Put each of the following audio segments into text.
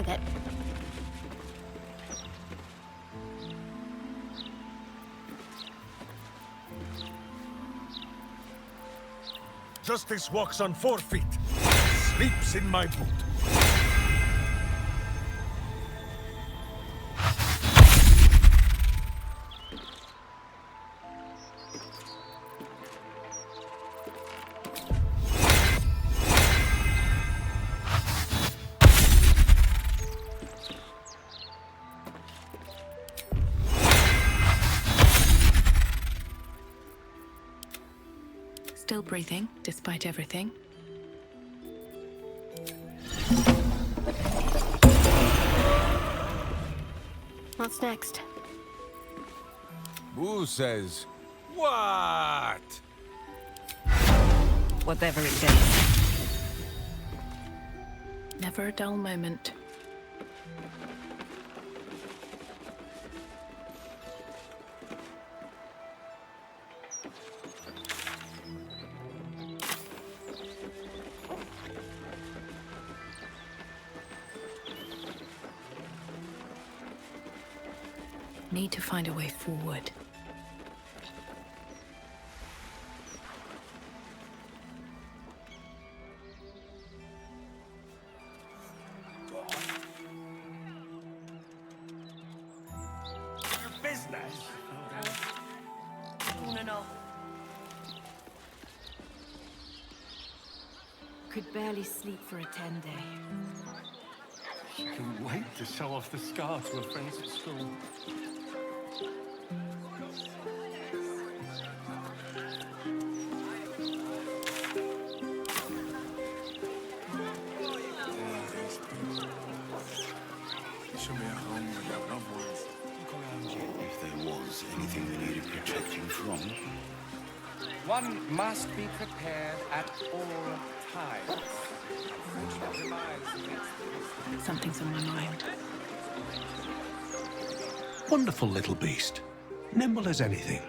with it. Justice walks on 4 feet. Sleeps in my boot. Still breathing, despite everything. What's next? Who says, what? Whatever it takes. Never a dull moment. Need to find a way forward. Your business. No. Could barely sleep for a 10-day. She can wait to show off the scar to her friends at school. Show me a home with your loved ones. Look around you. If there was anything they needed protecting from. One must be prepared at all times. Something's on my mind. Wonderful little beast. Nimble as anything.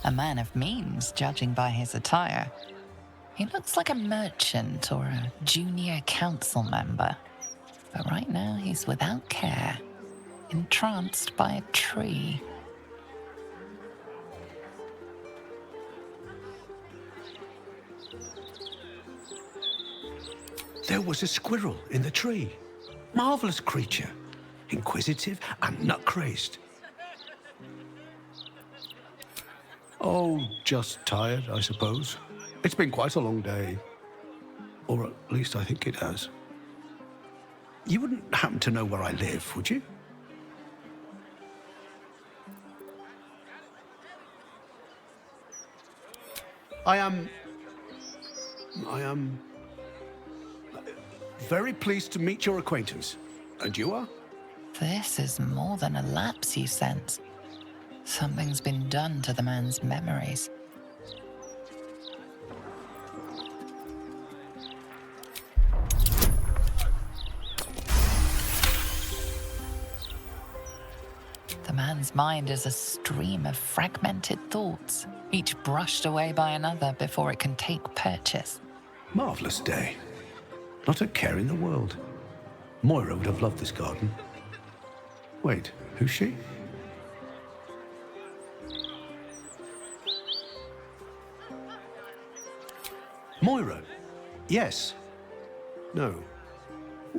A man of means, judging by his attire. He looks like a merchant or a junior council member. But right now he's without care, entranced by a tree. There was a squirrel in the tree. Marvelous creature. Inquisitive and nut-crazed. Oh, just tired, I suppose. It's been quite a long day. Or at least I think it has. You wouldn't happen to know where I live, would you? I am very pleased to meet your acquaintance. And you are? This is more than a lapse, you sense. Something's been done to the man's memories. The man's mind is a stream of fragmented thoughts, each brushed away by another before it can take purchase. Marvelous day. Not a care in the world. Moira would have loved this garden. Wait, who's she? Moira? Yes. No.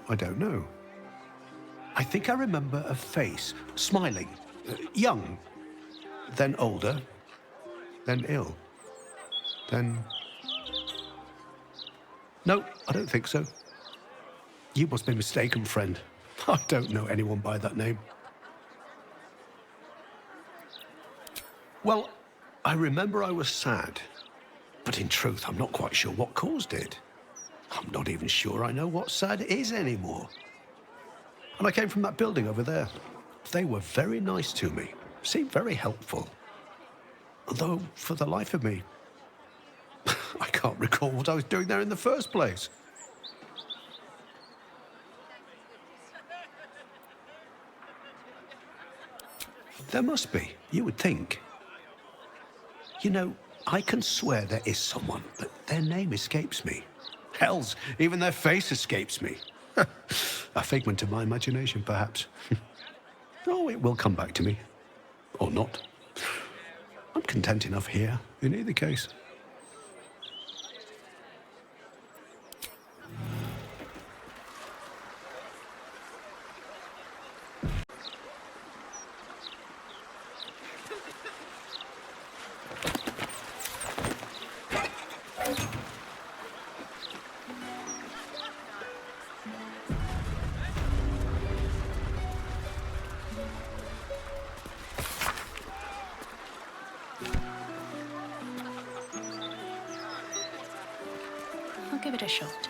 I don't know. I think I remember a face, smiling, young, then older, then ill, then... No, I don't think so. You must be mistaken, friend. I don't know anyone by that name. Well, I remember I was sad. But in truth, I'm not quite sure what caused it. I'm not even sure I know what sad is anymore. And I came from that building over there. They were very nice to me, seemed very helpful. Although, for the life of me, I can't recall what I was doing there in the first place. There must be. You would think. You know, I can swear there is someone, but their name escapes me. Hells, even their face escapes me. A figment of my imagination, perhaps. Oh, it will come back to me. Or not. I'm content enough here, in either case. I'll give it a shot.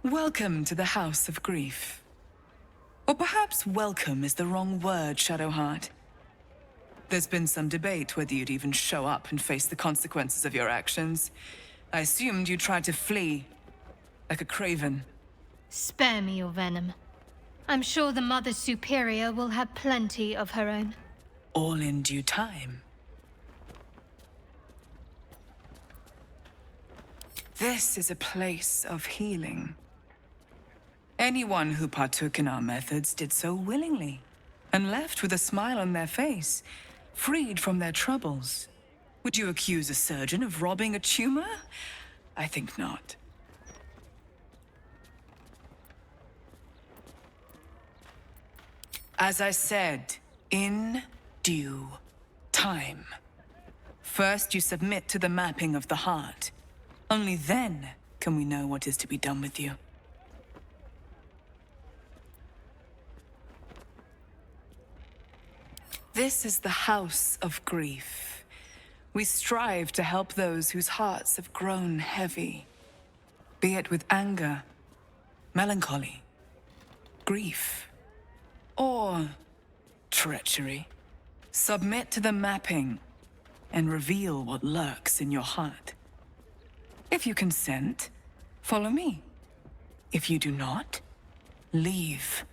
Welcome to the House of Grief. Or perhaps welcome is the wrong word, Shadowheart. There's been some debate whether you'd even show up and face the consequences of your actions. I assumed you tried to flee, like a craven. Spare me your venom. I'm sure the Mother Superior will have plenty of her own. All in due time. This is a place of healing. Anyone who partook in our methods did so willingly, and left with a smile on their face, freed from their troubles. Would you accuse a surgeon of robbing a tumor? I think not. As I said, in due time. First, you submit to the mapping of the heart. Only then can we know what is to be done with you. This is the House of Grief. We strive to help those whose hearts have grown heavy, be it with anger, melancholy, grief, or treachery. Submit to the mapping and reveal what lurks in your heart. If you consent, follow me. If you do not, leave.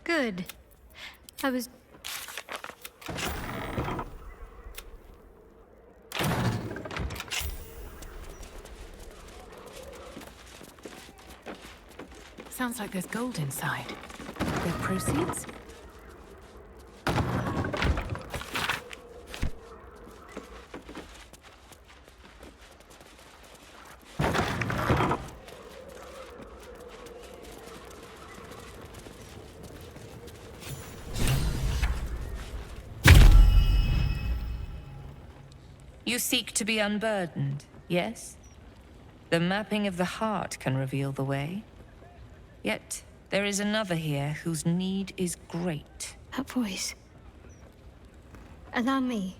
Good. I was... Sounds like there's gold inside. Their proceeds? You seek to be unburdened, yes? The mapping of the heart can reveal the way. Yet, there is another here whose need is great. That voice. Allow me.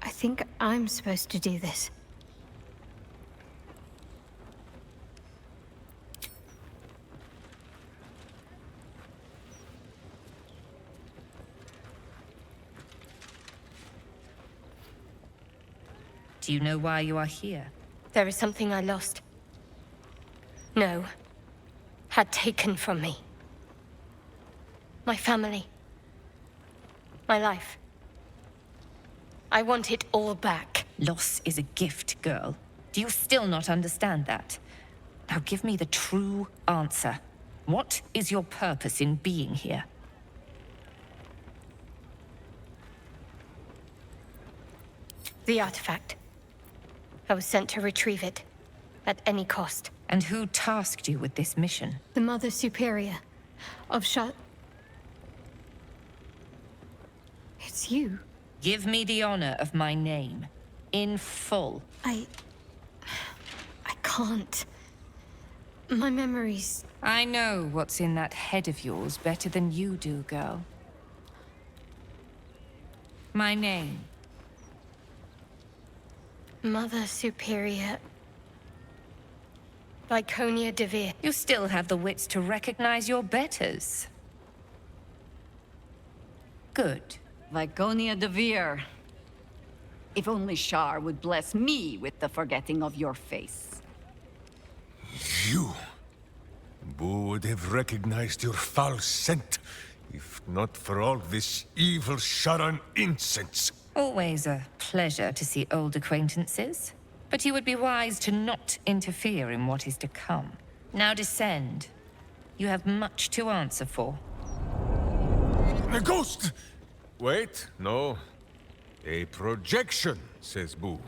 I think I'm supposed to do this. Do you know why you are here? There is something I lost. No. Had taken from me. My family. My life. I want it all back. Loss is a gift, girl. Do you still not understand that? Now give me the true answer. What is your purpose in being here? The artifact. I was sent to retrieve it. At any cost. And who tasked you with this mission? The Mother Superior of Shaar. It's you. Give me the honor of my name. In full. I can't. My memories... I know what's in that head of yours better than you do, girl. My name. Mother Superior... Viconia DeVir. You still have the wits to recognize your betters. Good. Viconia DeVir. If only Shaar would bless me with the forgetting of your face. You... Boo would have recognized your foul scent, if not for all this evil Sharran incense. Always a pleasure to see old acquaintances. But you would be wise to not interfere in what is to come. Now descend. You have much to answer for. A ghost! Wait, no. A projection, says Boo.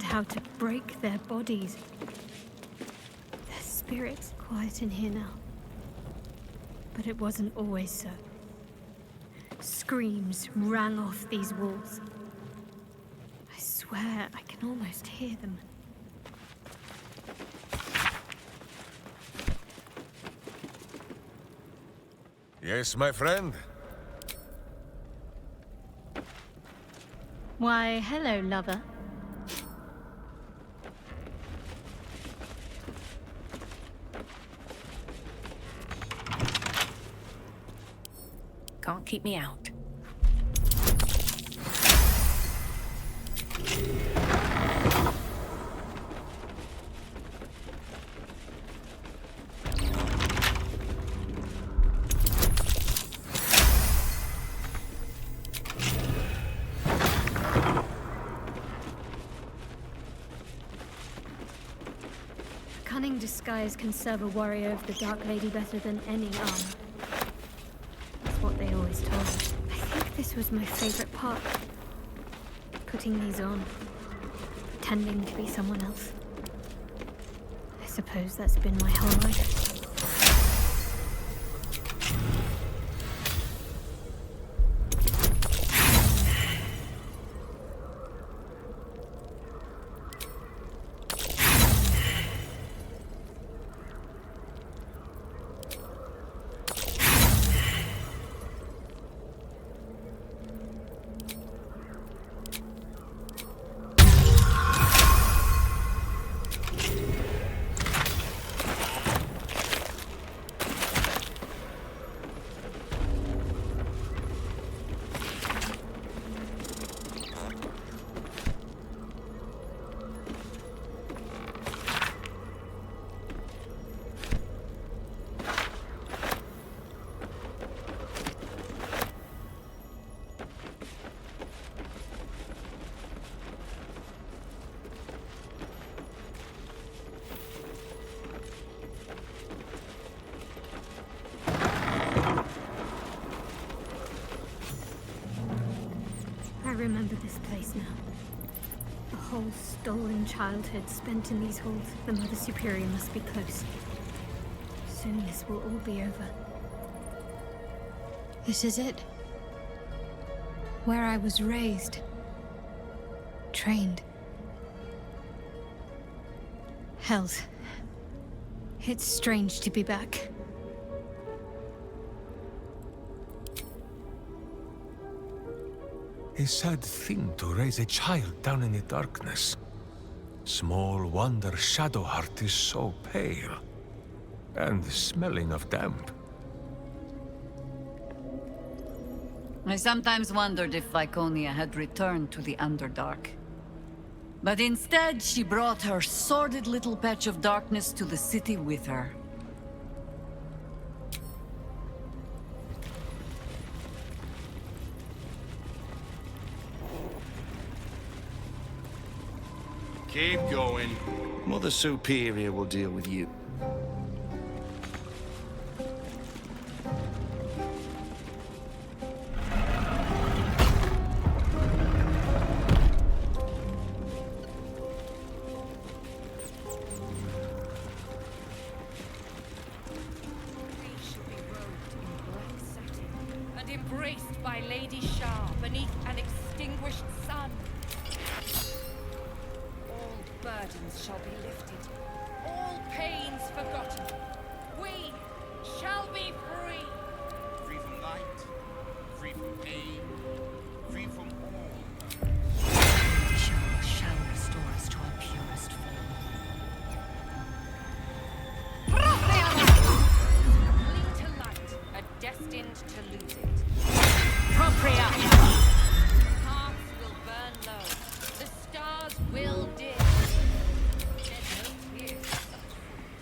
How to break their bodies. Their spirits quiet in here now. But it wasn't always so. Screams rang off these walls. I swear I can almost hear them. Yes, my friend? Why, hello, lover. Can't keep me out. A cunning disguise can serve a warrior of the Dark Lady better than any armor. What they always told me. I think this was my favorite part. Putting these on. Pretending to be someone else. I suppose that's been my whole life. I remember this place now. A whole stolen childhood spent in these halls. The Mother Superior must be close. Soon this will all be over. This is it. Where I was raised. Trained. Held. It's strange to be back. A sad thing to raise a child down in the darkness. Small wonder Shadowheart is so pale. And smelling of damp. I sometimes wondered if Viconia had returned to the Underdark. But instead, she brought her sordid little patch of darkness to the city with her. Keep going. Mother Superior will deal with you. embraced by Lady Shaar beneath an extinguished sun. All burdens shall be lifted, all pains forgotten. We shall be free. Free from light, free from pain, free from all. Lady Shaar shall restore us to our purest form. Cling to light, destined to lose it. Propria! Hearts will burn low. The stars will dim. There's no fear of such fools.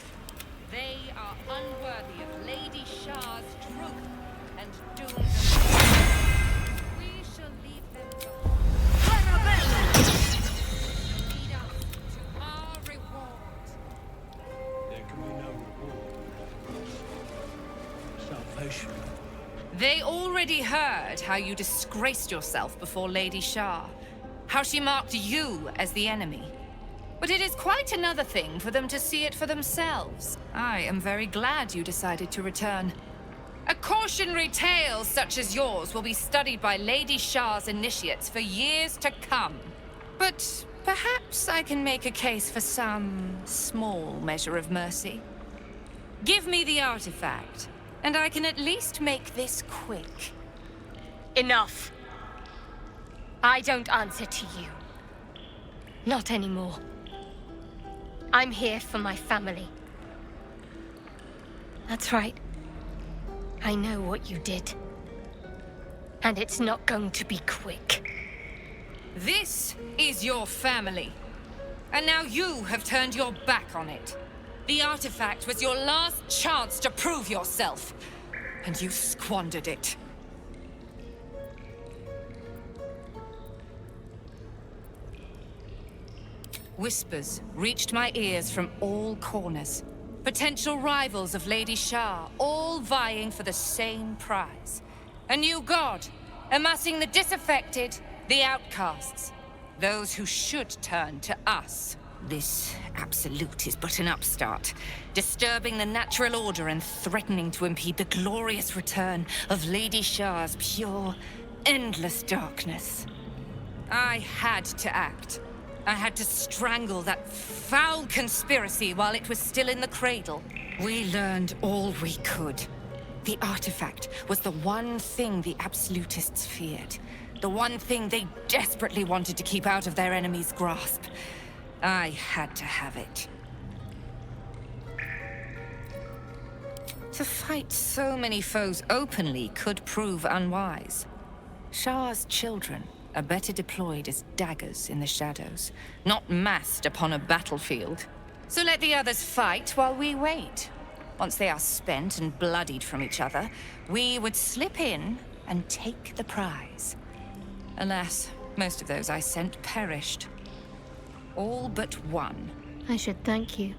They are unworthy of Lady Shaar's truth and doom them. We shall leave them behind. Lead us to our reward. There can be no reward. Salvation. They already heard how you disgraced yourself before Lady Shaar, how she marked you as the enemy. But it is quite another thing for them to see it for themselves. I am very glad you decided to return. A cautionary tale such as yours will be studied by Lady Shaar's initiates for years to come. But perhaps I can make a case for some small measure of mercy. Give me the artifact, and I can at least make this quick. Enough. I don't answer to you. Not anymore. I'm here for my family. That's right. I know what you did. And it's not going to be quick. This is your family. And now you have turned your back on it. The artifact was your last chance to prove yourself. And you squandered it. Whispers reached my ears from all corners. Potential rivals of Lady Shaar, all vying for the same prize. A new god, amassing the disaffected, the outcasts. Those who should turn to us. This absolute is but an upstart, disturbing the natural order and threatening to impede the glorious return of Lady Shaar's pure, endless darkness. I had to act. I had to strangle that foul conspiracy while it was still in the cradle. We learned all we could. The artifact was the one thing the absolutists feared. The one thing they desperately wanted to keep out of their enemy's grasp. I had to have it. To fight so many foes openly could prove unwise. Shaar's children are better deployed as daggers in the shadows, not massed upon a battlefield. So let the others fight while we wait. Once they are spent and bloodied from each other, we would slip in and take the prize. Alas, most of those I sent perished. All but one. I should thank you.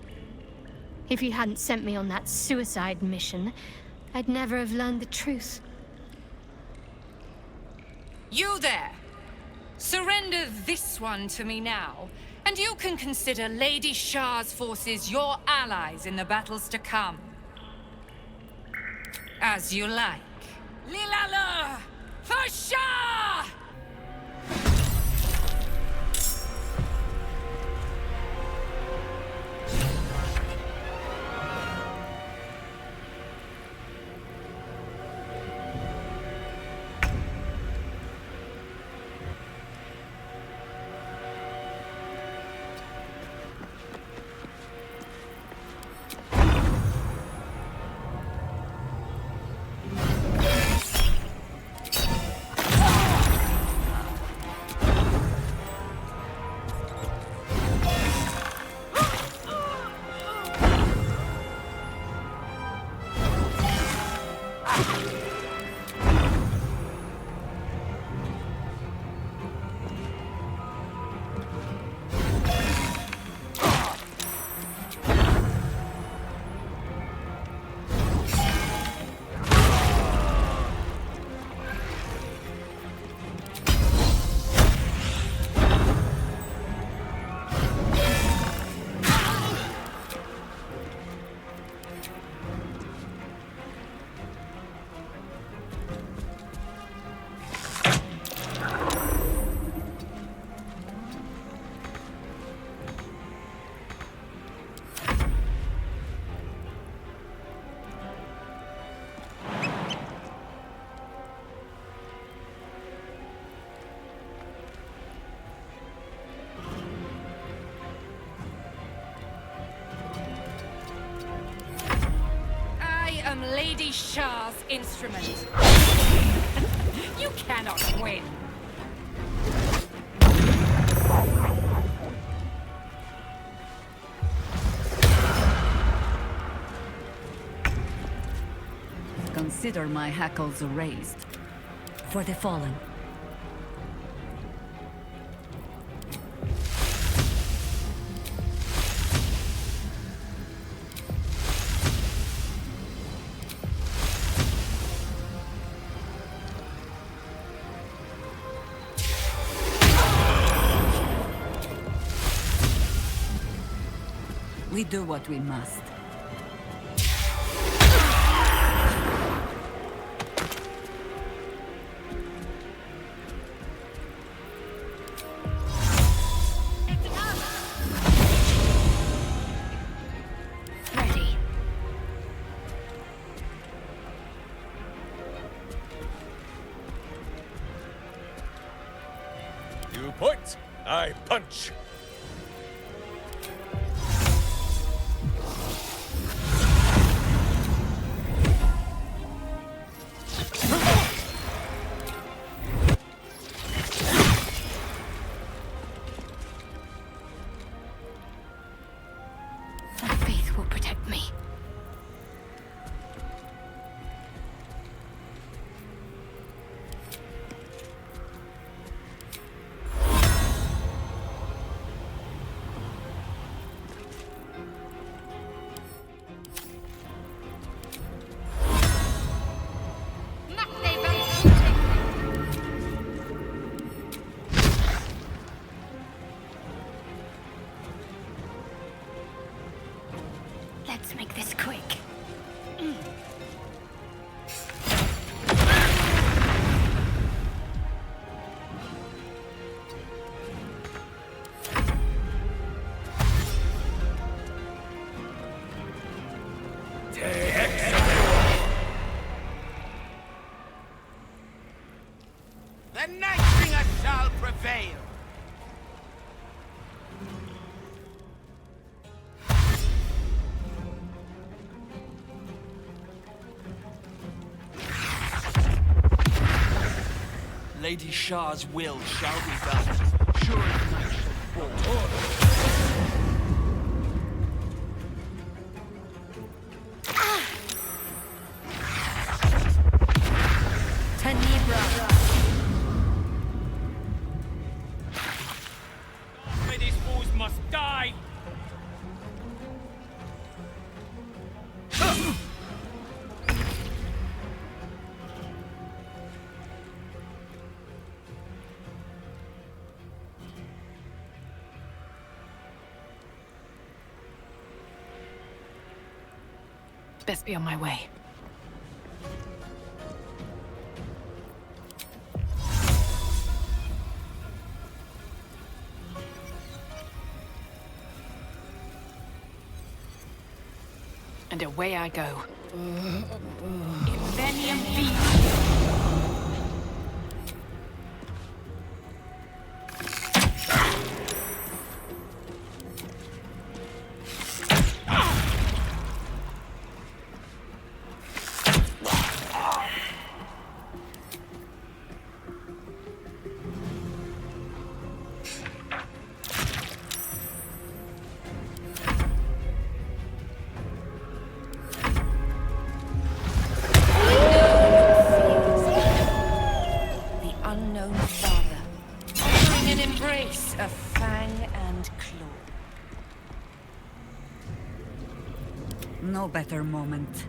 If you hadn't sent me on that suicide mission, I'd never have learned the truth. You there! Surrender this one to me now, and you can consider Lady Shaar's forces your allies in the battles to come. As you like. Lilala! For Shaar! Shaar's instrument. You cannot win. Consider my hackles raised. For the fallen. We do what we must. Ready. You point, I punch. My faith will protect me. Let's make this quick. The Nightbringer shall prevail. Lady Shaar's will shall be done. Sure as night shall fall. These fools must die. Best be on my way. And away I go. Venium Beast. Of fang and claw. No better moment.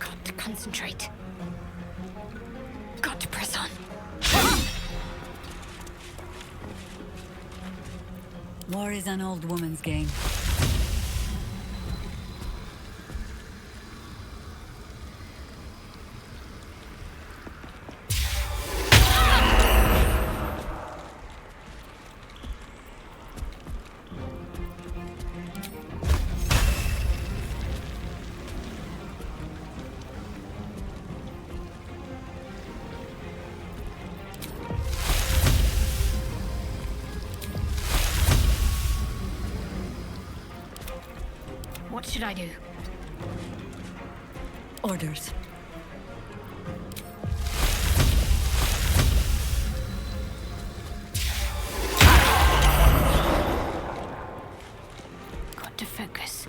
Got to concentrate. Got to press on. War is an old woman's game. What should I do? Orders. Got to focus.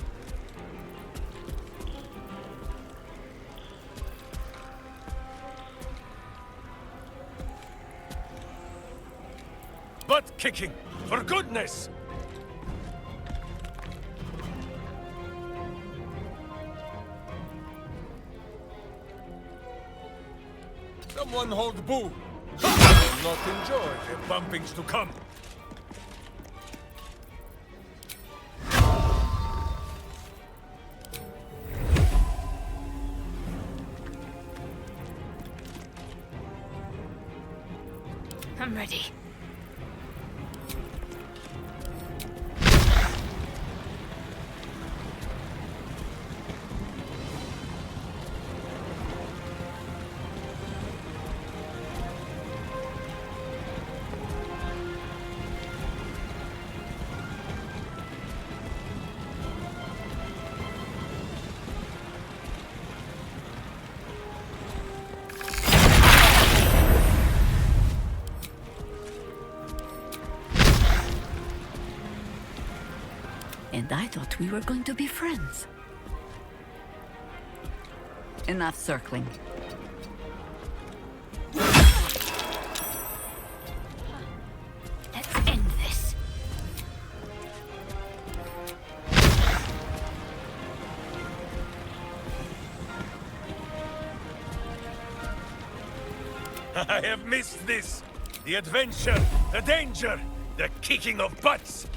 Butt kicking, for goodness! Someone hold Boo. I will not enjoy the bumpings to come. I'm ready. And I thought we were going to be friends. Enough circling. Let's end this. I have missed this. The adventure, the danger, the kicking of butts.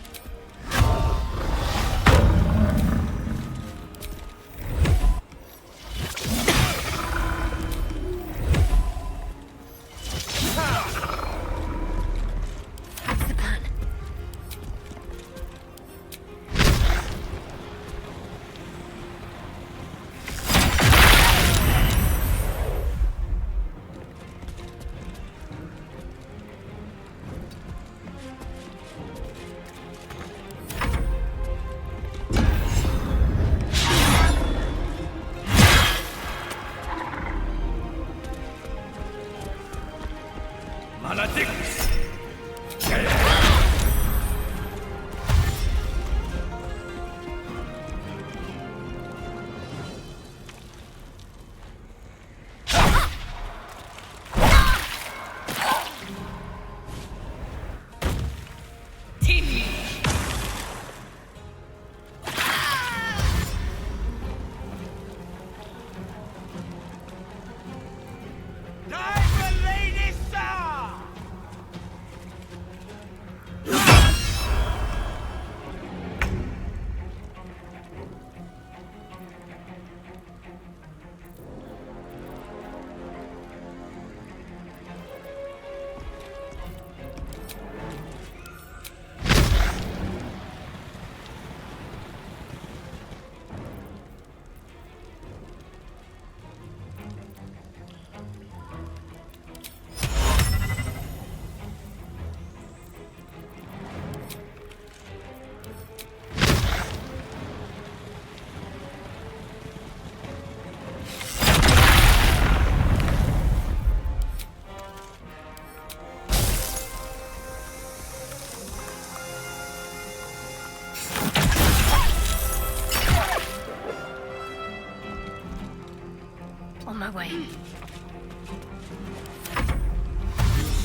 On my way. You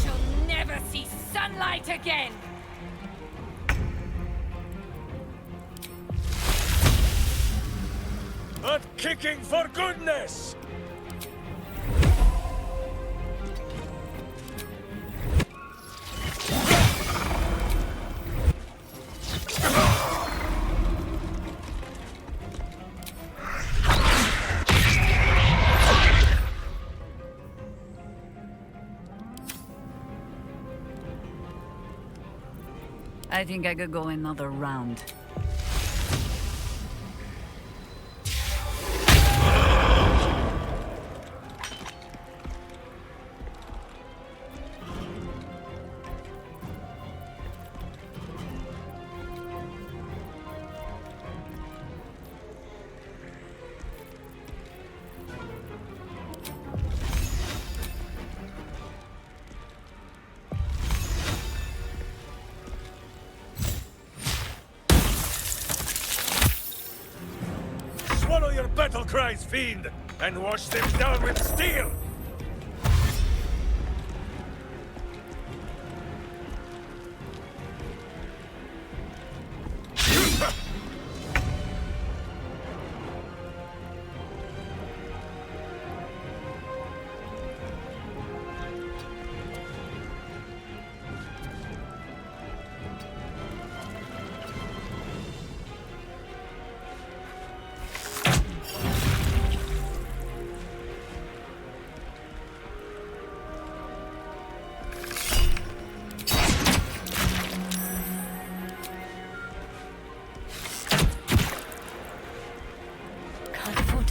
shall never see sunlight again! But kicking for goodness! I think I could go another round. Swallow your battle cries, fiend, and wash them down with steel!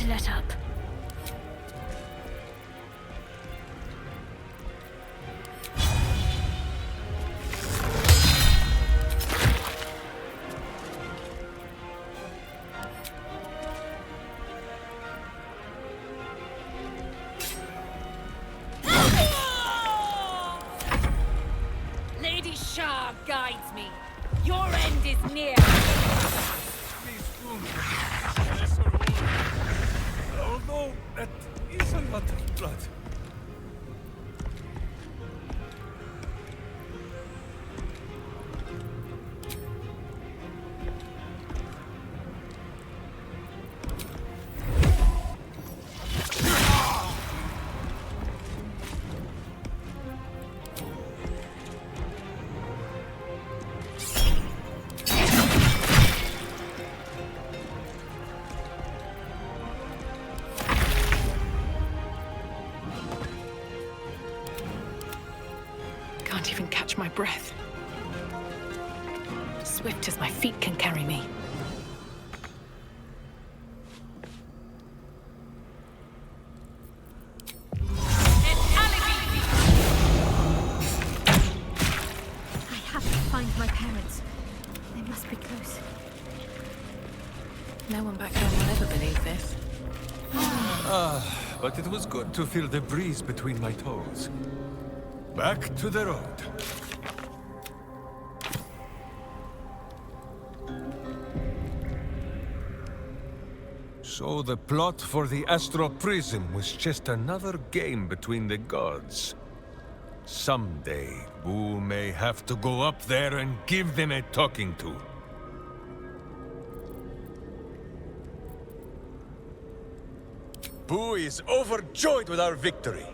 Let up. Lady Shaar guides me. Your end is near. Although that is a lot of blood. Can't even catch my breath. Swift as my feet can carry me. I have to find my parents. They must be close. No one back home will ever believe this. But it was good to feel the breeze between my toes. Back to the road. So the plot for the Astral Prism was just another game between the gods. Someday, Boo may have to go up there and give them a talking to. Boo is overjoyed with our victory.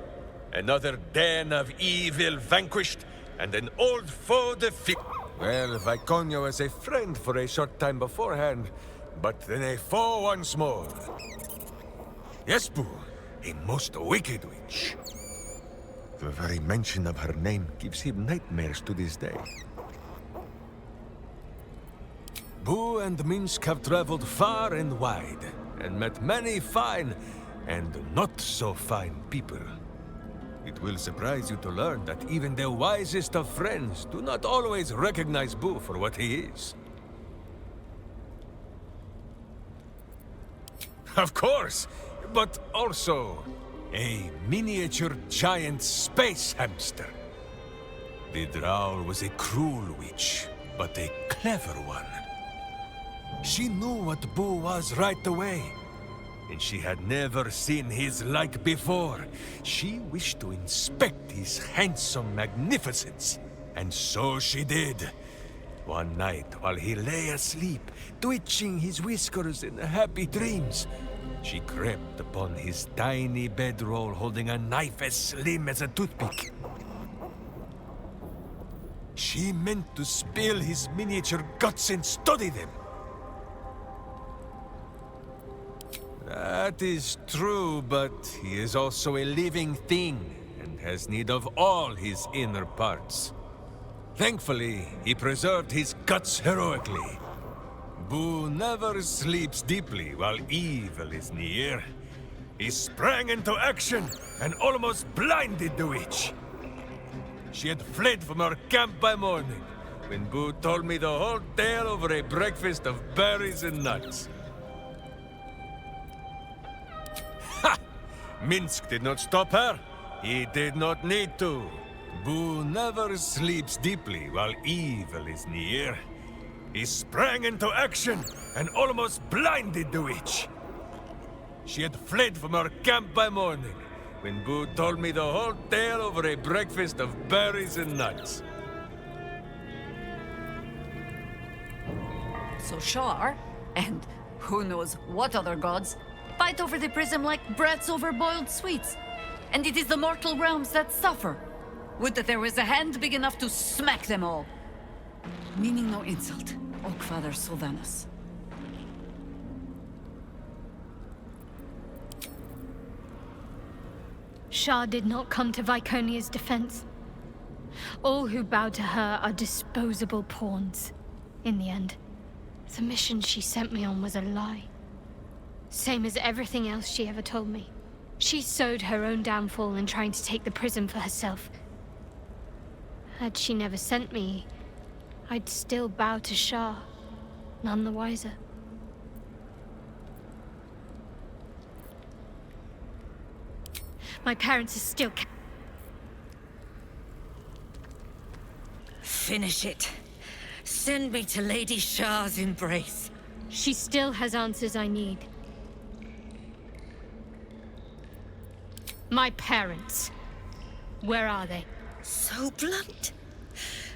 Another den of evil vanquished, and an old foe defeated. Well, Viconia was a friend for a short time beforehand, but then a foe once more. Yes, Boo, a most wicked witch. The very mention of her name gives him nightmares to this day. Boo and Minsk have traveled far and wide, and met many fine and not so fine people. It will surprise you to learn that even the wisest of friends do not always recognize Boo for what he is. Of course, but also a miniature giant space hamster. The Drow was a cruel witch, but a clever one. She knew what Boo was right away. And she had never seen his like before. She wished to inspect his handsome magnificence. And so she did. One night, while he lay asleep, twitching his whiskers in happy dreams, She crept upon his tiny bedroll holding a knife as slim as a toothpick. She meant to spill his miniature guts and study them. That is true, but he is also a living thing and has need of all his inner parts. Thankfully, he preserved his guts heroically. Boo never sleeps deeply while evil is near. He sprang into action and almost blinded the witch. She had fled from her camp by morning, when Boo told me the whole tale over a breakfast of berries and nuts. Ha! Minsk did not stop her. He did not need to. Boo never sleeps deeply while evil is near. He sprang into action and almost blinded the witch. She had fled from her camp by morning, when Boo told me the whole tale over a breakfast of berries and nuts. So Shaar, and who knows what other gods, fight over the prism like brats over boiled sweets. And it is the mortal realms that suffer. Would that there was a hand big enough to smack them all. Meaning no insult, Oakfather Sylvanus. Shaar did not come to Viconia's defense. All who bow to her are disposable pawns. In the end, the mission she sent me on was a lie. Same as everything else she ever told me. She sowed her own downfall in trying to take the prism for herself. Had she never sent me, I'd still bow to Shaar, none the wiser. My parents are still Finish it. Send me to Lady Shaar's embrace. She still has answers I need. My parents. Where are they? So blunt.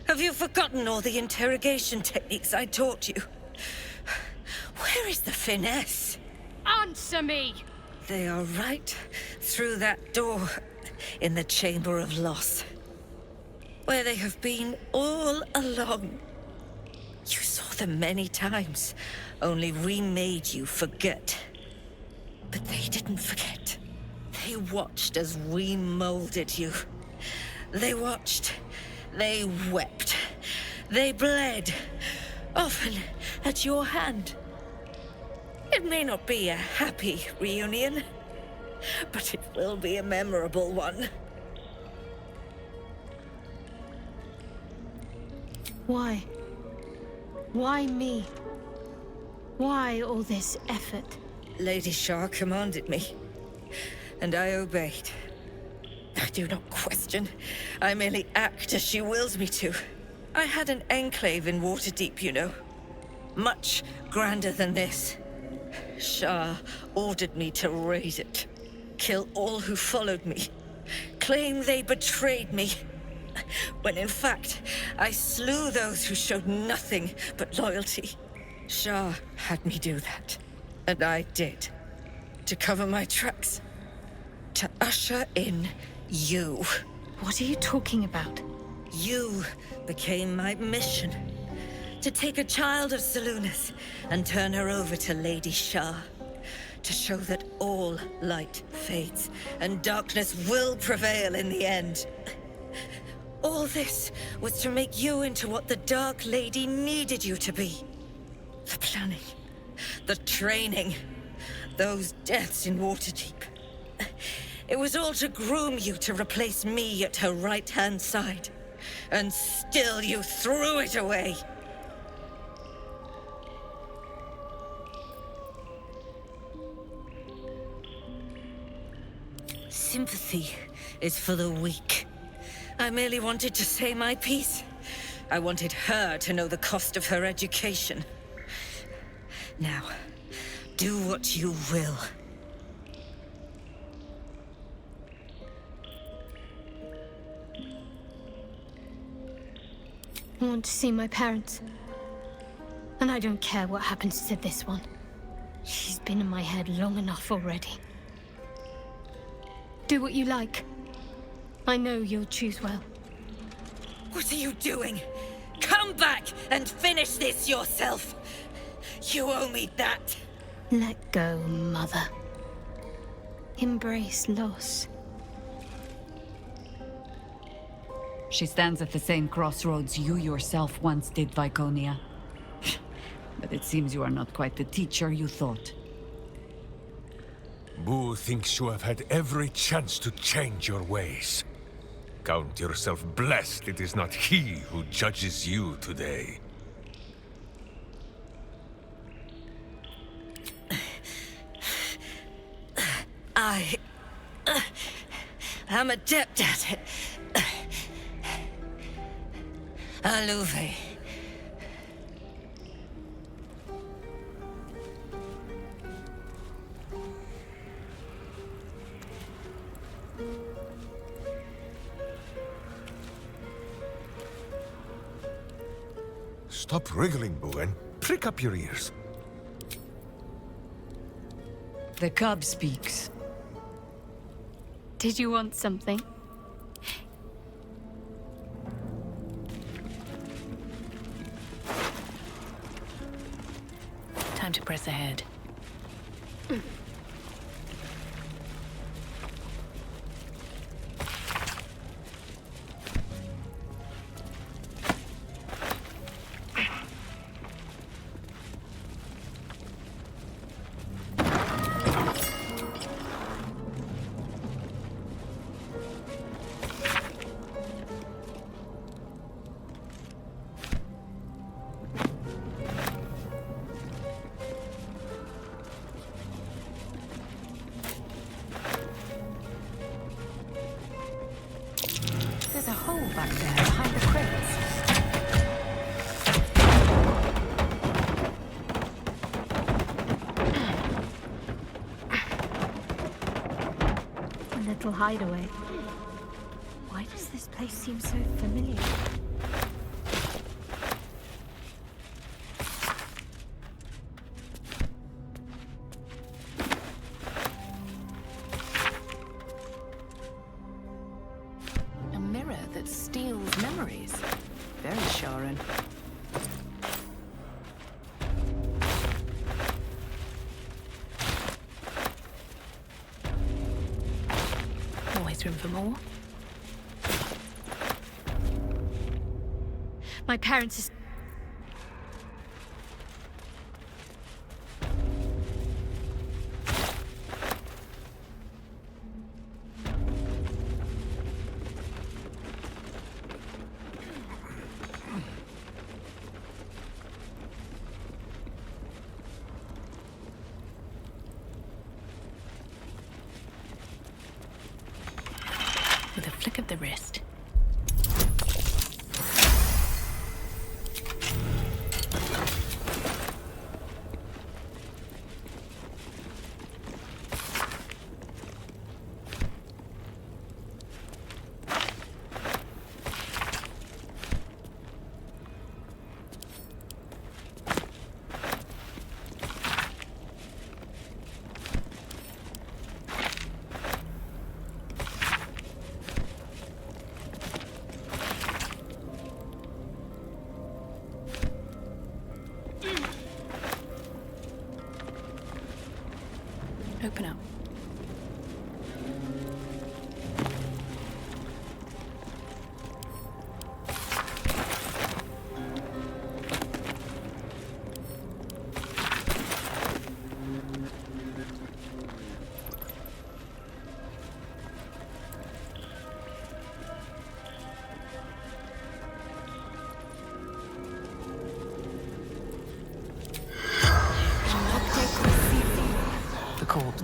Have you forgotten all the interrogation techniques I taught you? Where is the finesse? Answer me! They are right through that door in the Chamber of Loss, where they have been all along. You saw them many times, only we made you forget. But they didn't forget. They watched as we molded you. They watched, they wept, they bled, often at your hand. It may not be a happy reunion, but it will be a memorable one. Why? Why me? Why all this effort? Lady Shaar commanded me, and I obeyed. I do not question. I merely act as she wills me to. I had an enclave in Waterdeep, you know. Much grander than this. Shaar ordered me to raise it. Kill all who followed me. Claim they betrayed me. When in fact, I slew those who showed nothing but loyalty. Shaar had me do that. And I did. To cover my tracks. To usher in you. What are you talking about? You became my mission. To take a child of Selûnes and turn her over to Lady Shaar. To show that all light fades and darkness will prevail in the end. All this was to make you into what the Dark Lady needed you to be. The planning, the training, those deaths in Waterdeep. It was all to groom you to replace me at her right-hand side. And still you threw it away. Sympathy is for the weak. I merely wanted to say my piece. I wanted her to know the cost of her education. Now, do what you will. I want to see my parents. And I don't care what happens to this one. She's been in my head long enough already. Do what you like. I know you'll choose well. What are you doing? Come back and finish this yourself. You owe me that. Let go, Mother. Embrace loss. She stands at the same crossroads you yourself once did, Viconia. But it seems you are not quite the teacher you thought. Boo thinks you have had every chance to change your ways. Count yourself blessed it is not he who judges you today. I'm adept at it. Alluve. Stop wriggling, Boo, and prick up your ears. The cub speaks. Did you want something? Time to press ahead. There's a hole back there behind the crates. A little hideaway. Why does this place seem so familiar? A mirror that steals memories. Very Sharran. Always room for more. My parents' With a flick of the wrist. Open up. The cold.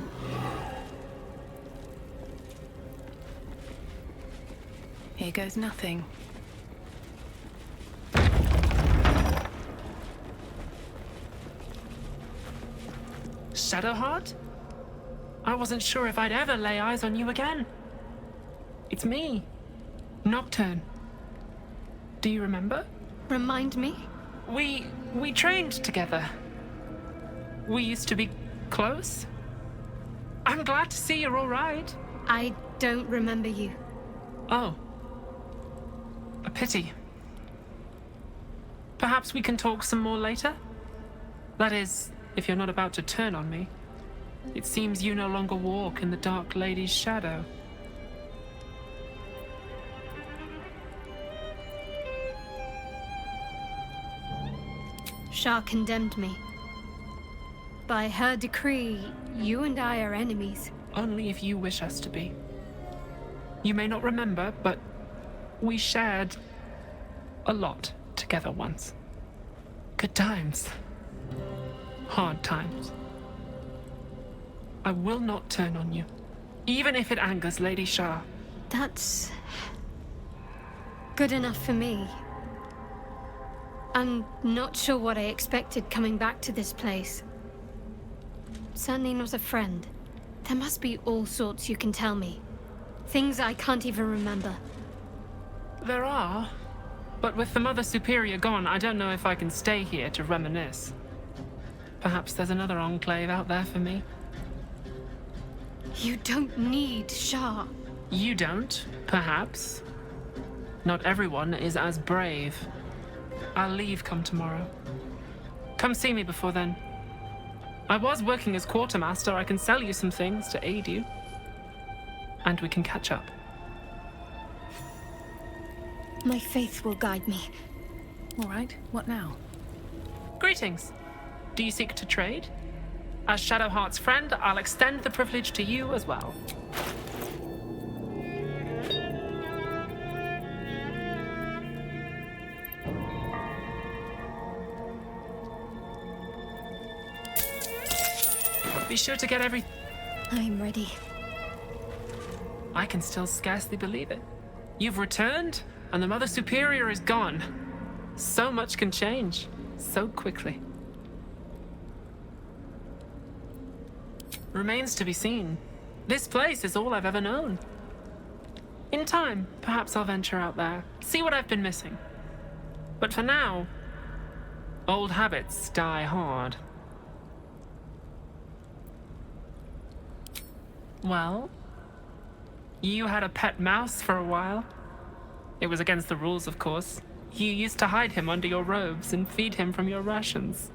Here goes nothing. Shadowheart? I wasn't sure if I'd ever lay eyes on you again. It's me, Nocturne. Do you remember? Remind me? We trained together. We used to be close. I'm glad to see you're all right. I don't remember you. Oh. A pity. Perhaps we can talk some more later? That is, if you're not about to turn on me. It seems you no longer walk in the Dark Lady's shadow. Shaar condemned me. By her decree, you and I are enemies. Only if you wish us to be. You may not remember, but we shared a lot together once. Good times. Hard times. I will not turn on you, even if it angers Lady Shaar. That's good enough for me. I'm not sure what I expected coming back to this place. Certainly not a friend. There must be all sorts you can tell me. Things I can't even remember. There are, but with the Mother Superior gone, I don't know if I can stay here to reminisce. Perhaps there's another enclave out there for me. You don't need Shaar. You don't, perhaps. Not everyone is as brave. I'll leave come tomorrow. Come see me before then. I was working as quartermaster. I can sell you some things to aid you. And we can catch up. My faith will guide me. All right, what now? Greetings. Do you seek to trade? As Shadowheart's friend, I'll extend the privilege to you as well. Be sure to get I'm ready. I can still scarcely believe it. You've returned, and the Mother Superior is gone. So much can change, so quickly. Remains to be seen. This place is all I've ever known. In time, perhaps I'll venture out there, see what I've been missing. But for now, old habits die hard. Well, you had a pet mouse for a while. It was against the rules, of course. You used to hide him under your robes and feed him from your rations.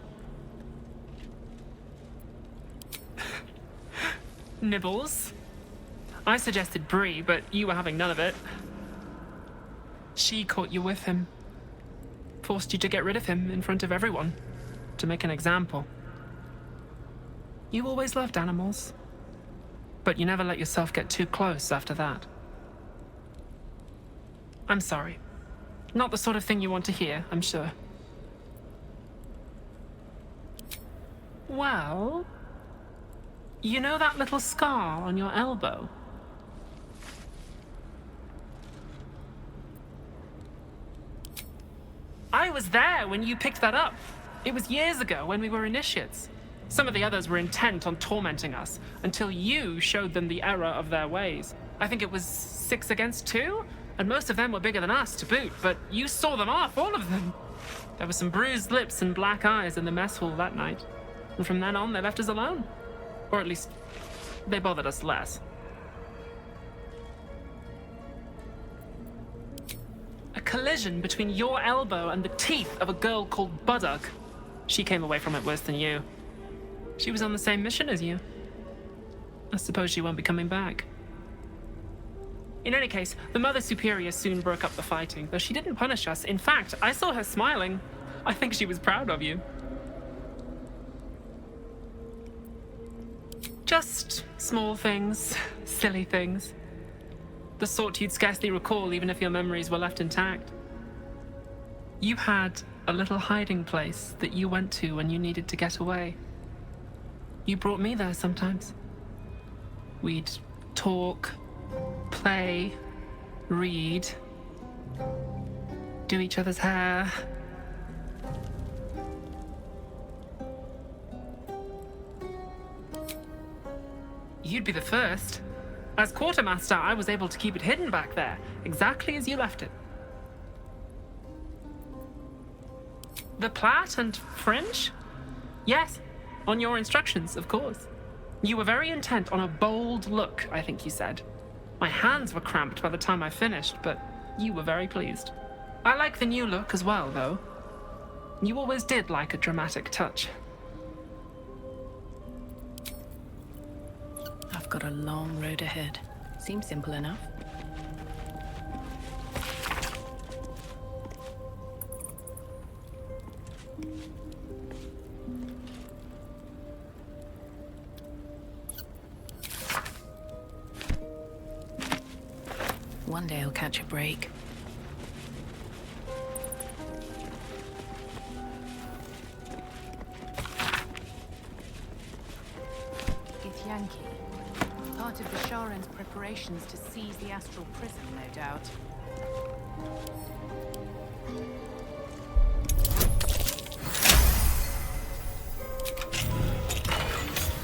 Nibbles. I suggested Brie, but you were having none of it. She caught you with him. Forced you to get rid of him in front of everyone. To make an example. You always loved animals. But you never let yourself get too close after that. I'm sorry. Not the sort of thing you want to hear, I'm sure. Well... You know that little scar on your elbow? I was there when you picked that up. It was years ago when we were initiates. Some of the others were intent on tormenting us until you showed them the error of their ways. I think it was 6 against 2, and most of them were bigger than us to boot, but you saw them off, all of them. There were some bruised lips and black eyes in the mess hall that night, and from then on they left us alone. Or at least, they bothered us less. A collision between your elbow and the teeth of a girl called Buddock. She came away from it worse than you. She was on the same mission as you. I suppose she won't be coming back. In any case, the Mother Superior soon broke up the fighting, though she didn't punish us. In fact, I saw her smiling. I think she was proud of you. Just small things, silly things. The sort you'd scarcely recall even if your memories were left intact. You had a little hiding place that you went to when you needed to get away. You brought me there sometimes. We'd talk, play, read, do each other's hair. You'd be the first. As quartermaster, I was able to keep it hidden back there, exactly as you left it. The plait and fringe? Yes, On your instructions, of course. You were very intent on a bold look, I think you said. My hands were cramped by the time I finished, but you were very pleased. I like the new look as well, though. You always did like a dramatic touch. I've got a long road ahead. Seems simple enough. One day I'll catch a break. Yankee. Part of the Sharrans' preparations to seize the astral prison, no doubt.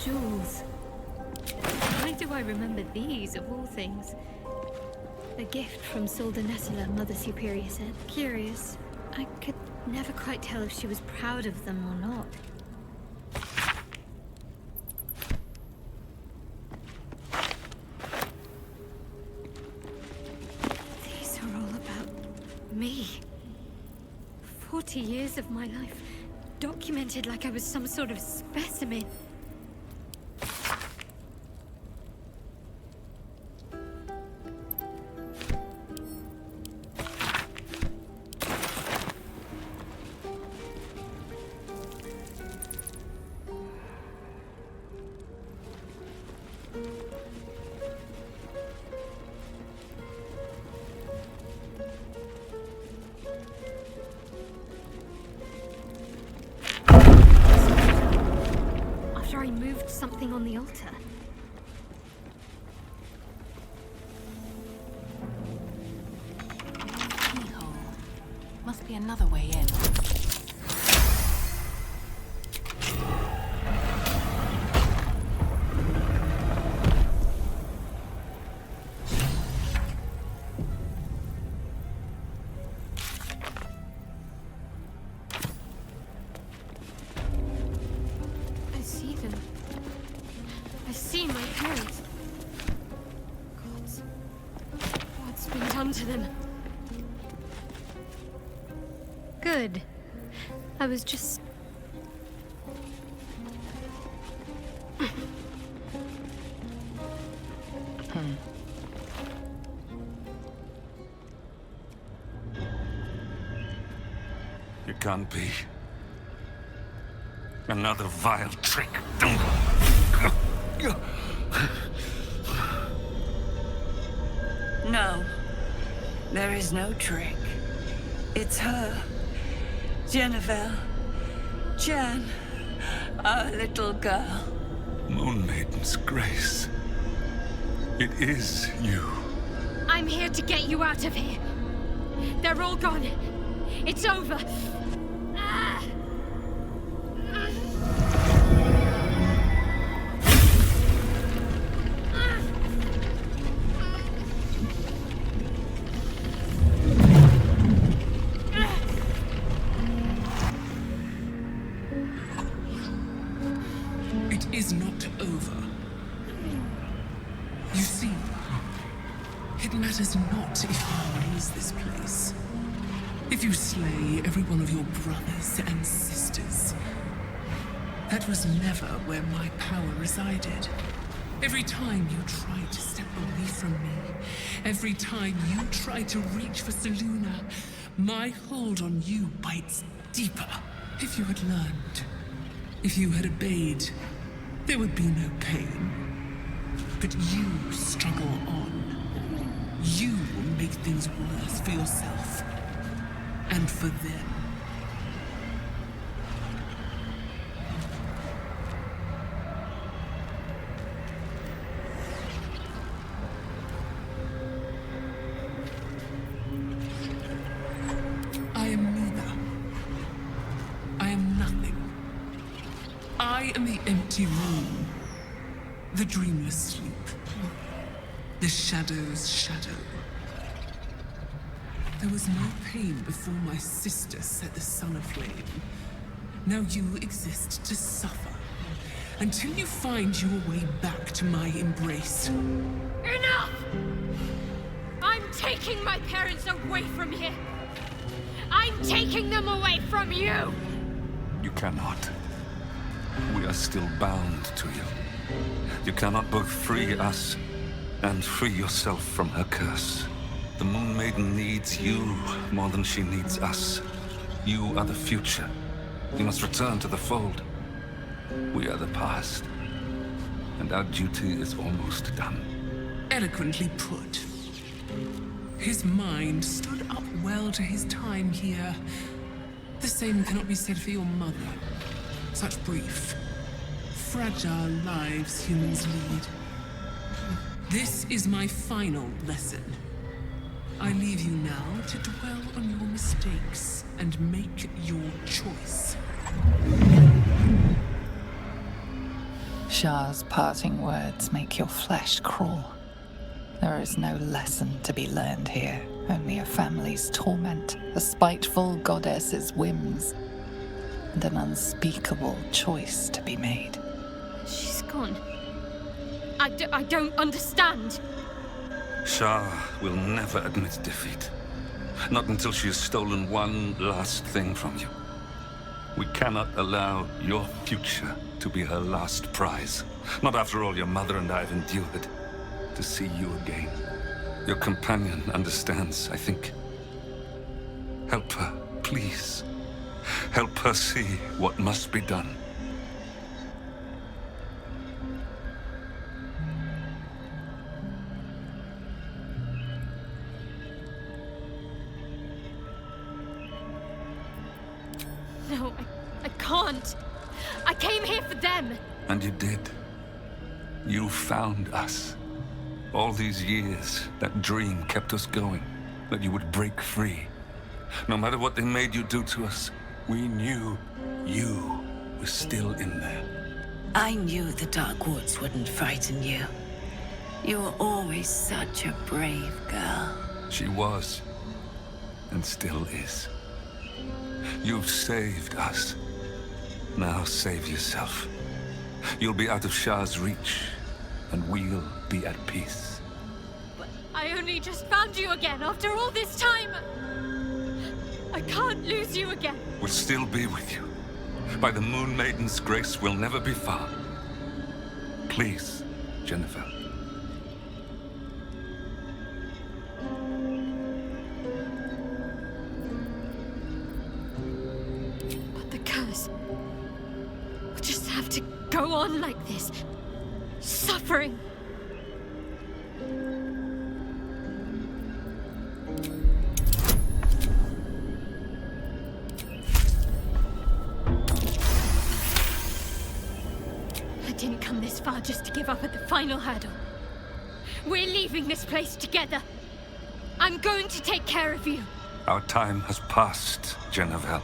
Jewels. Why do I remember these, of all things? A gift from Solda Nessela, Mother Superior said. Curious. I could never quite tell if she was proud of them or not. These are all about me. 40 years of my life, documented like I was some sort of specimen. Something on the altar. Keyhole. Must be another way in. I see them. I see my parents. Gods. What's been done to them? Good. I was just... It can't be. Another vile trick. No. There is no trick. It's her. Jennifer. Jan. Our little girl. Moon Maiden's grace. It is you. I'm here to get you out of here. They're all gone. It's over. Ah! It is not over. You see, it matters not if you lose this place. If you slay every one of your brothers and sisters. That was never where my power resided. Every time you tried to step away from me, every time you tried to reach for Selûne, my hold on you bites deeper. If you had learned, if you had obeyed, there would be no pain. But you struggle on. You make things worse for yourself. And for them. I am neither. I am nothing. I am the empty room. The dreamless sleep. The shadow's shadow. There was no pain before my sister set the sun aflame. Now you exist to suffer. until you find your way back to my embrace. Enough! I'm taking my parents away from here. I'm taking them away from you! You cannot. We are still bound to you. You cannot both free us and free yourself from her curse. The Moon Maiden needs you more than she needs us. You are the future. You must return to the fold. We are the past, and our duty is almost done. Eloquently put. His mind stood up well to his time here. The same cannot be said for your mother. Such brief, fragile lives humans lead. This is my final lesson. I leave you now to dwell on your mistakes and make your choice. Shaar's parting words make your flesh crawl. There is no lesson to be learned here, only a family's torment, a spiteful goddess's whims, and an unspeakable choice to be made. She's gone. I don't understand. Shaar will never admit defeat. Not until she has stolen one last thing from you. We cannot allow your future to be her last prize. Not after all your mother and I have endured. To see you again. Your companion understands, I think. Help her, please. Help her see what must be done. No, I can't. I came here for them. And you did. You found us. All these years, that dream kept us going, that you would break free. No matter what they made you do to us, we knew you were still in there. I knew the Dark Woods wouldn't frighten you. You were always such a brave girl. She was, and still is. You've saved us. Now save yourself. You'll be out of Shaar's reach, and we'll be at peace. But I only just found you again after all this time. I can't lose you again. We'll still be with you. By the Moon Maiden's grace, we'll never be far. Please, Jennifer. But the curse will just have to go on like this. Suffering. I didn't come this far just to give up at the final hurdle. We're leaving this place together. I'm going to take care of you. Our time has passed, Jennifer.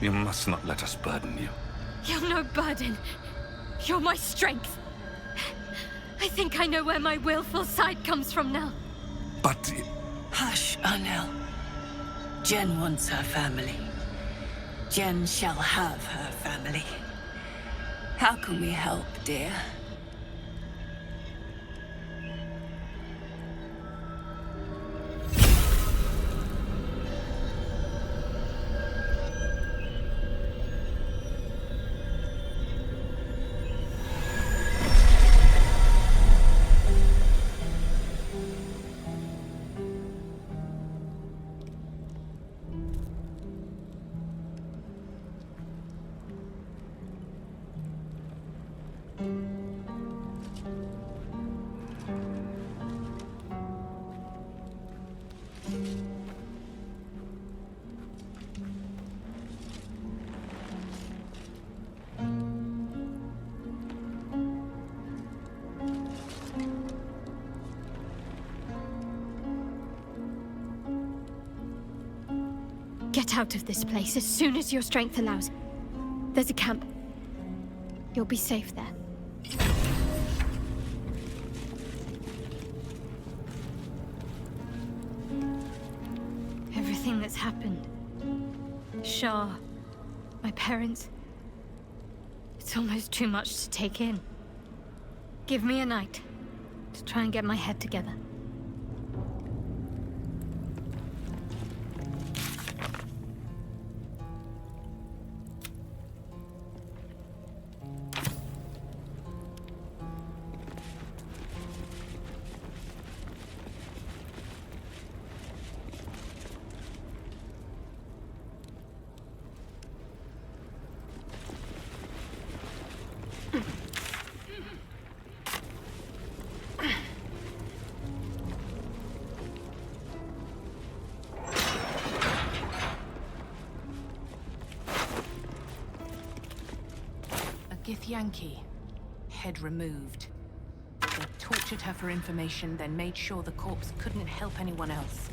You must not let us burden you. You're no burden. You're my strength. I think I know where my willful side comes from now. But... Hush, Arnel. Jen wants her family. Jen shall have her family. How can we help, dear? Get out of this place as soon as your strength allows. There's a camp. You'll be safe there. Everything that's happened. Shaar, my parents. It's almost too much to take in. Give me a night to try and get my head together. Yankee. Head removed. They tortured her for information, then made sure the corpse couldn't help anyone else.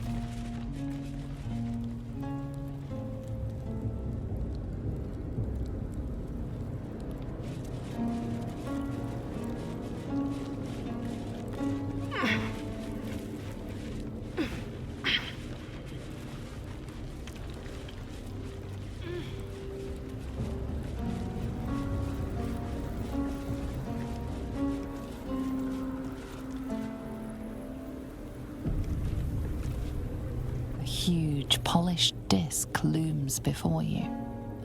Huge, polished disc looms before you.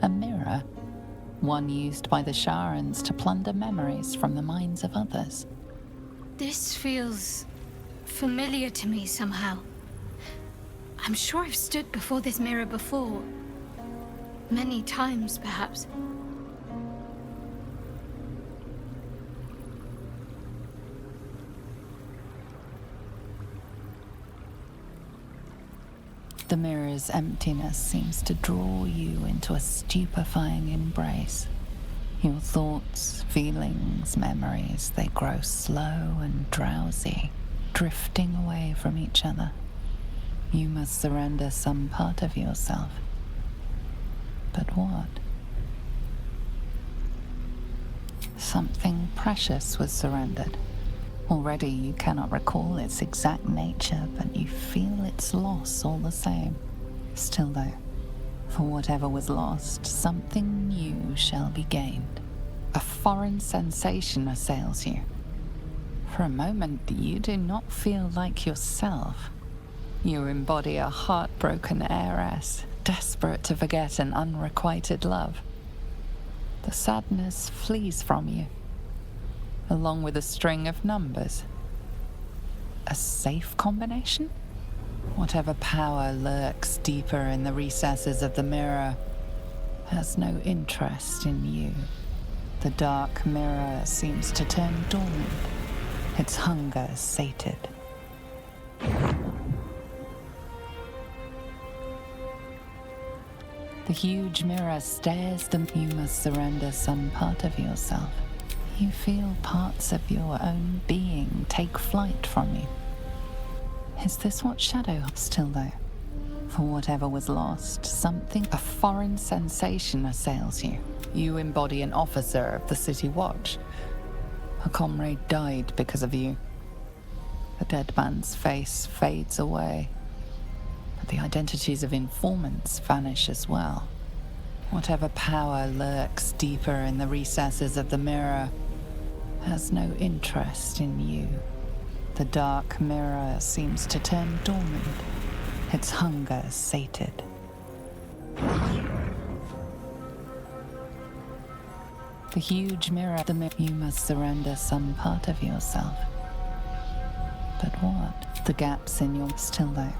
A mirror, one used by the Sharrans to plunder memories from the minds of others. This feels familiar to me somehow. I'm sure I've stood before this mirror before. Many times, perhaps. The mirror's emptiness seems to draw you into a stupefying embrace. Your thoughts, feelings, memories, they grow slow and drowsy, drifting away from each other. You must surrender some part of yourself. But what? Something precious was surrendered. Already you cannot recall its exact nature, but you feel its loss all the same. Still though, for whatever was lost, something new shall be gained. A foreign sensation assails you. For a moment, you do not feel like yourself. You embody a heartbroken heiress, desperate to forget an unrequited love. The sadness flees from you, along with a string of numbers. A safe combination? Whatever power lurks deeper in the recesses of the mirror has no interest in you. The dark mirror seems to turn dormant, its hunger sated. The huge mirror stares them. You must surrender some part of yourself. You feel parts of your own being take flight from you. Is this what Shadowheart? Still though, for whatever was lost, something, a foreign sensation assails you. You embody an officer of the City Watch. A comrade died because of you. The dead man's face fades away, but the identities of informants vanish as well. Whatever power lurks deeper in the recesses of the mirror has no interest in you. The dark mirror seems to turn dormant, its hunger sated. The huge mirror, you must surrender some part of yourself. But what? The gaps in your still though.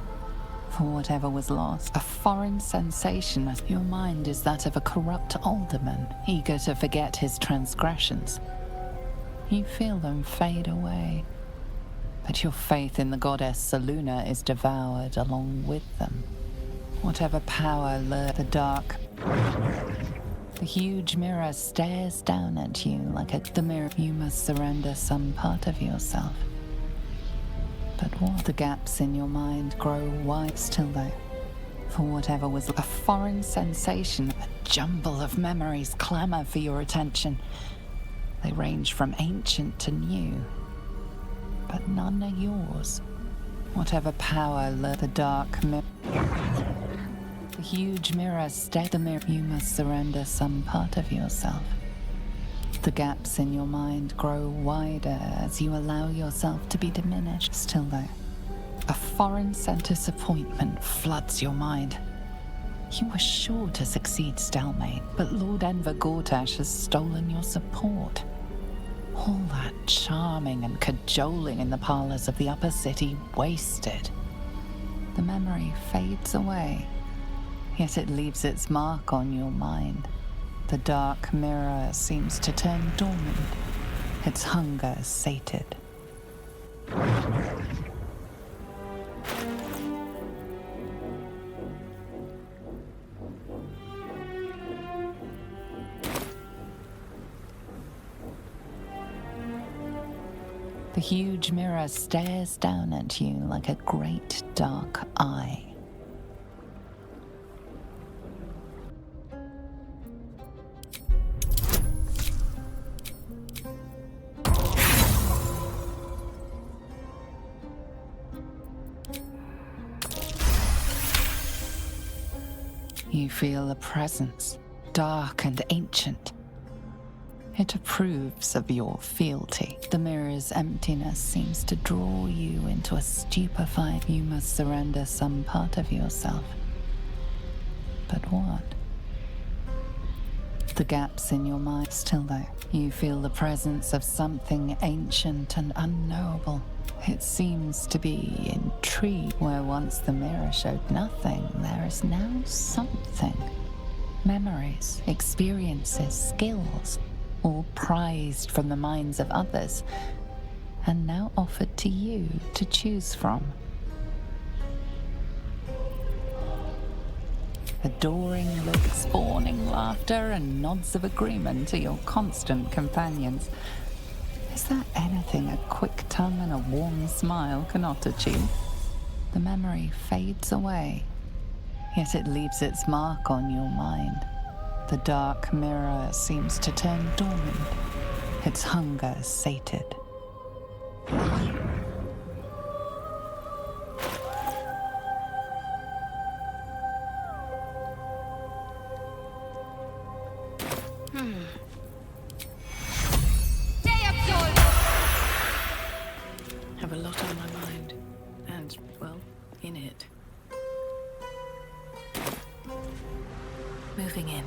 For whatever was lost, a foreign sensation. Your mind is that of a corrupt alderman, eager to forget his transgressions. You feel them fade away, but your faith in the goddess Saluna is devoured along with them. Whatever power lurks the dark, the huge mirror stares down at you like the mirror. You must surrender some part of yourself. But what? The gaps in your mind grow wide still though. For whatever was a foreign sensation, a jumble of memories clamor for your attention. They range from ancient to new, but none are yours. Whatever power lurks the dark mirror. The huge mirror stares the mirror. You must surrender some part of yourself. The gaps in your mind grow wider as you allow yourself to be diminished. Still though, a foreign-sent disappointment floods your mind. You were sure to succeed, Stalmain, but Lord Enver Gortash has stolen your support. All that charming and cajoling in the parlors of the upper city wasted. The memory fades away, yet it leaves its mark on your mind. The dark mirror seems to turn dormant, its hunger sated. The huge mirror stares down at you like a great dark eye. You feel a presence, dark and ancient. It approves of your fealty. The mirror's emptiness seems to draw you into a stupefying. You must surrender some part of yourself. But what? The gaps in your mind. Still though, you feel the presence of something ancient and unknowable. It seems to be intrigue. Where once the mirror showed nothing, there is now something. Memories, experiences, skills, all prized from the minds of others, and now offered to you to choose from. Adoring looks, fawning laughter, and nods of agreement to your constant companions. Is there anything a quick tongue and a warm smile cannot achieve? The memory fades away, yet it leaves its mark on your mind. The dark mirror seems to turn dormant, its hunger sated. Have a lot on my mind, and, well, in it. Moving in.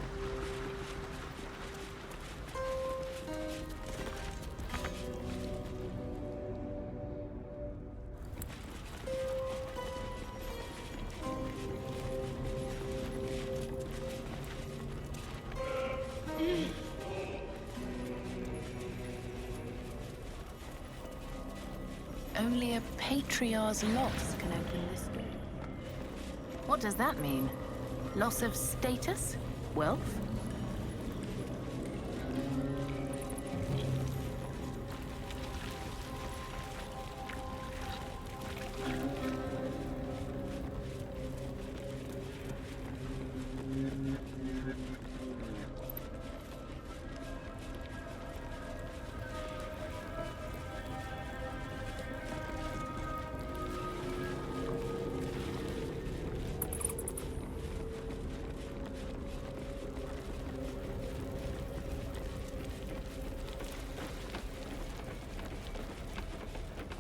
Only a patriarch's loss can open this door. What does that mean? Loss of status? Wealth?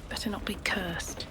Better not be cursed.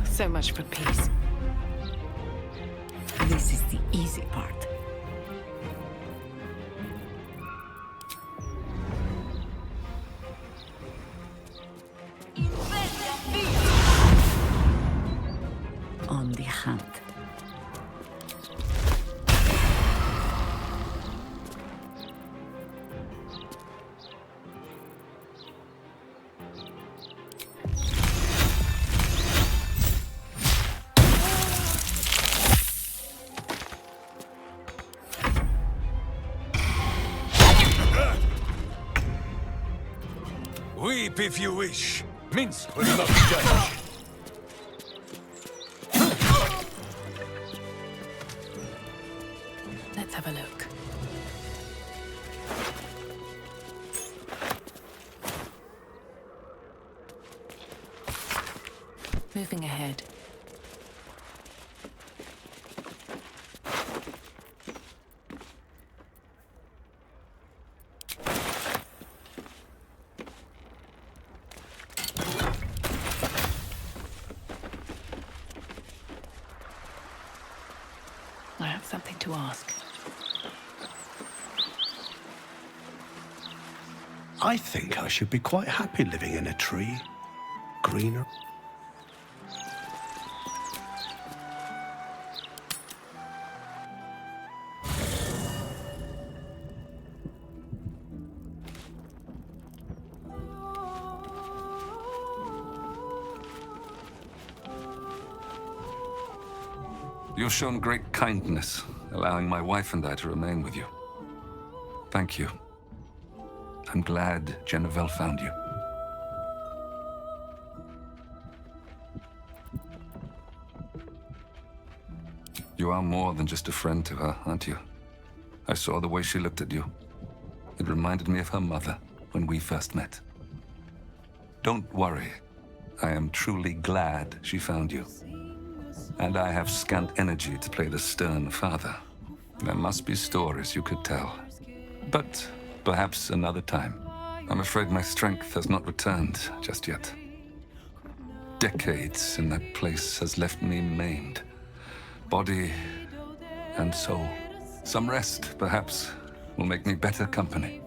So much for peace. This is the easy part. hand. Weep if you wish. Mince will not judge. Let's have a look. Moving ahead. I have something to ask. I think I should be quite happy living in a tree. Greener. You've shown great kindness, allowing my wife and I to remain with you. Thank you. I'm glad Jennifer found you. You are more than just a friend to her, aren't you? I saw the way she looked at you. It reminded me of her mother when we first met. Don't worry. I am truly glad she found you. And I have scant energy to play the stern father. There must be stories you could tell. But perhaps another time. I'm afraid my strength has not returned just yet. Decades in that place has left me maimed. Body and soul. Some rest, perhaps, will make me better company.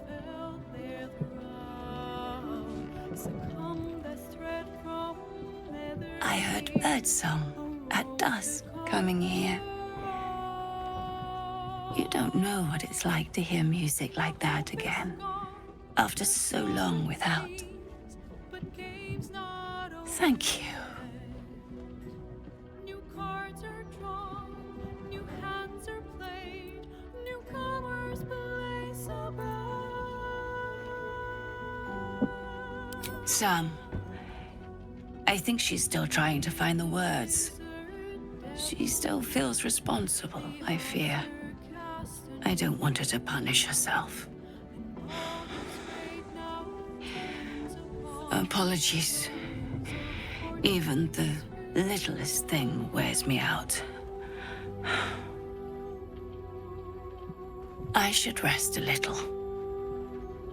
I heard birdsong at dusk coming here. You don't know what it's like to hear music like that again, after so long without. Thank you. Sam, I think she's still trying to find the words. She still feels responsible, I fear. I don't want her to punish herself. Apologies. Even the littlest thing wears me out. I should rest a little.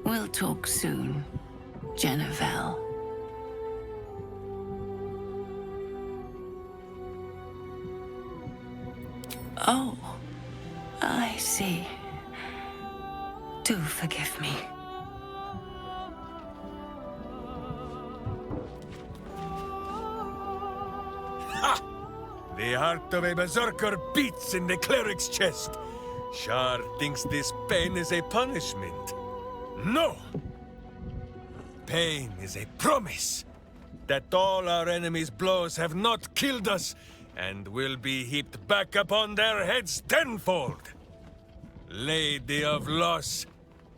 We'll talk soon, Jennifer. Oh, I see. Do forgive me. Ha! The heart of a berserker beats in the cleric's chest. Shaar thinks this pain is a punishment. No! Pain is a promise that all our enemies' blows have not killed us and will be heaped back upon their heads tenfold. Lady of Loss,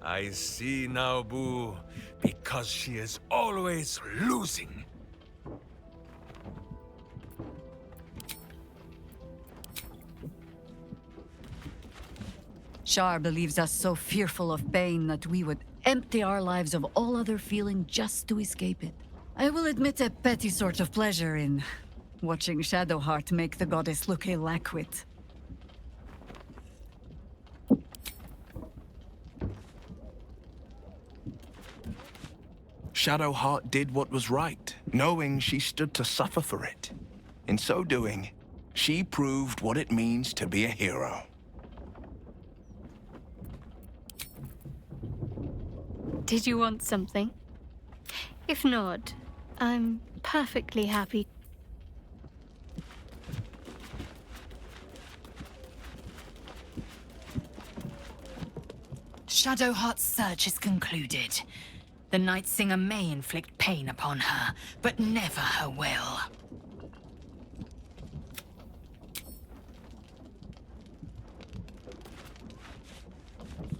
I see now, Boo, because she is always losing. Shaar believes us so fearful of pain that we would empty our lives of all other feeling just to escape it. I will admit a petty sort of pleasure in watching Shadowheart make the goddess look ill-equipped. Shadowheart did what was right, knowing she stood to suffer for it. In so doing, she proved what it means to be a hero. Did you want something? If not, I'm perfectly happy. Shadowheart's search is concluded. The Night Singer may inflict pain upon her, but never her will.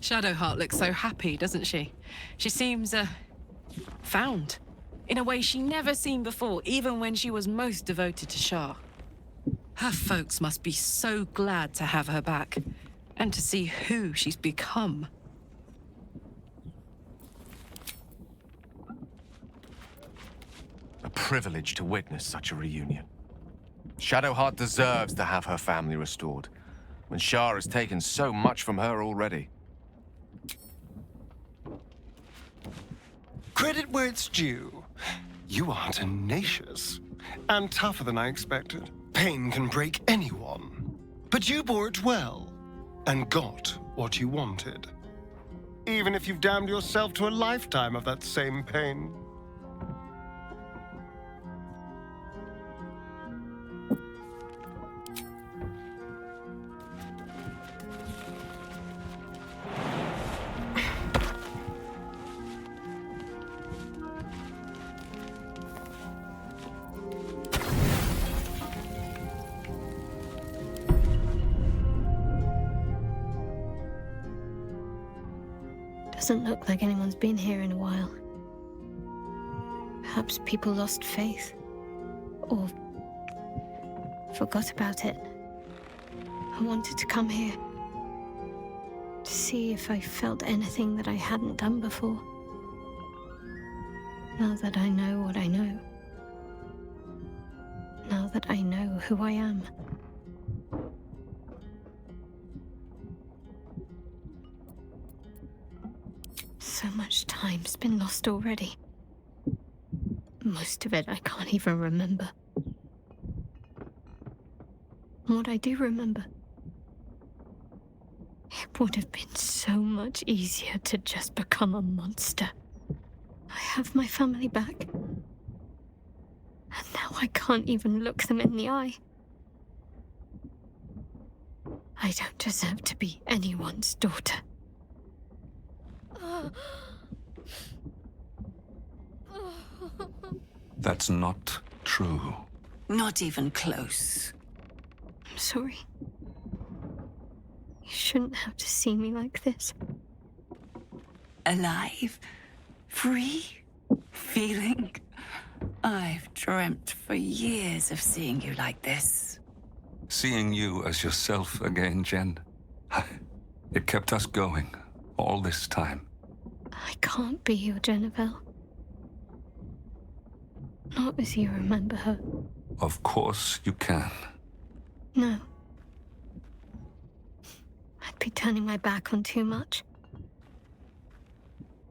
Shadowheart looks so happy, doesn't she? She seems, found. In a way she never seen before, even when she was most devoted to Shaar. Her folks must be so glad to have her back, and to see who she's become. A privilege to witness such a reunion. Shadowheart deserves to have her family restored, when Shaar has taken so much from her already. Credit where it's due. You are tenacious, and tougher than I expected. Pain can break anyone. But you bore it well, and got what you wanted. Even if you've damned yourself to a lifetime of that same pain. Doesn't look like anyone's been here in a while. Perhaps people lost faith. Or forgot about it. I wanted to come here. To see if I felt anything that I hadn't done before. Now that I know what I know. Now that I know who I am. So much time's been lost already. Most of it I can't even remember. What I do remember, it would have been so much easier to just become a monster. I have my family back. And now I can't even look them in the eye. I don't deserve to be anyone's daughter. That's not true. Not even close. I'm sorry. You shouldn't have to see me like this. Alive? Free? Feeling? I've dreamt for years of seeing you like this. Seeing you as yourself again, Jen. It kept us going all this time. I can't be your Jennifer. Not as you remember her. Of course you can. No. I'd be turning my back on too much.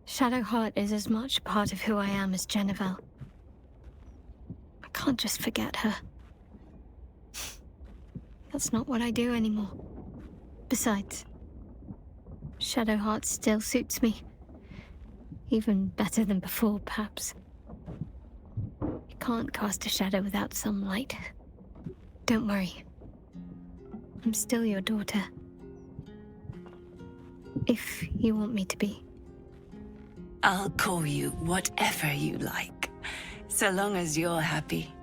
Shadowheart is as much a part of who I am as Jennifer. I can't just forget her. That's not what I do anymore. Besides, Shadowheart still suits me. Even better than before, perhaps. You can't cast a shadow without some light. Don't worry. I'm still your daughter. If you want me to be. I'll call you whatever you like, so long as you're happy.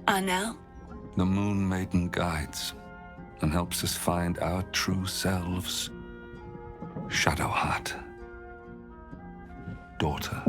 Arnell? The Moon Maiden guides and helps us find our true selves. Shadowheart. Daughter.